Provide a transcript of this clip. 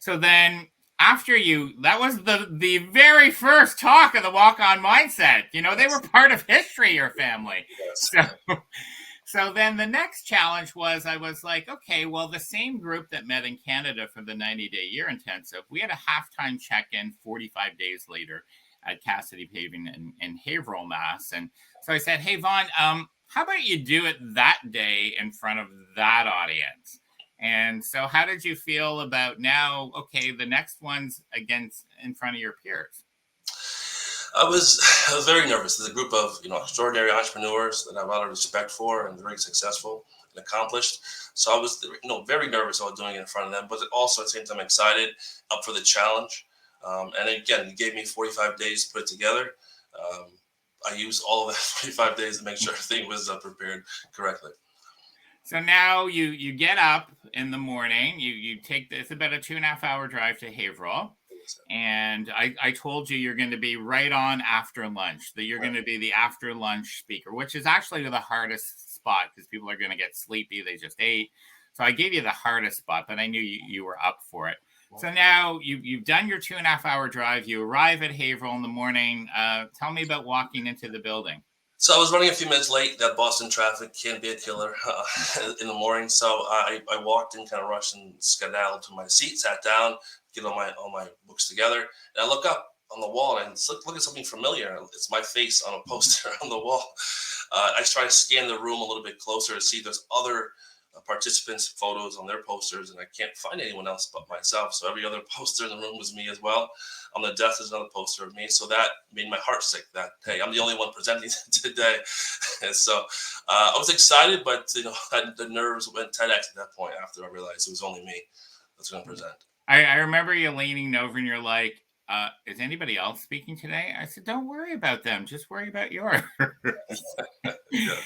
So then after that was the very first talk of the walk-on mindset. They were part of history, your family. Yes. So then the next challenge was, I was like, okay, well, the same group that met in Canada for the 90-day year intensive, we had a halftime check-in 45 days later at Cassidy Paving in Haverhill, Mass. And so I said, hey, Vaughn, how about you do it that day in front of that audience? And so how did you feel about now, okay, the next one's in front of your peers? I was very nervous. There's a group of extraordinary entrepreneurs that I have a lot of respect for and very successful and accomplished. So I was very nervous about doing it in front of them, but also at the same time excited, up for the challenge. And again, it gave me 45 days to put it together. Um, I used all of that 45 days to make sure everything was prepared correctly. So now you get up in the morning. You take it's about a 2.5 hour drive to Haverhill. And I told you you're going to be right on after lunch, that you're going to be the after lunch speaker, which is actually the hardest spot because people are going to get sleepy. They just ate. So I gave you the hardest spot, but I knew you were up for it. So now you've done your 2.5 hour drive. You arrive at Haverhill in the morning. Tell me about walking into the building. So I was running a few minutes late. That Boston traffic can be a killer in the morning. So I walked in, kind of rushed and skedaddled to my seat, sat down, get all my books together, and I look up on the wall and look at something familiar. It's my face on a poster on the wall. I try to scan the room a little bit closer to see if there's other participants' photos on their posters, and I can't find anyone else but myself. So every other poster in the room was me as well. On the desk is another poster of me. So that made my heart sick that, hey, I'm the only one presenting today. And so I was excited, but the nerves went 10x at that point after I realized it was only me that's going to present. I remember you leaning over and you're like, is anybody else speaking today? I said, don't worry about them. Just worry about yours. Yes.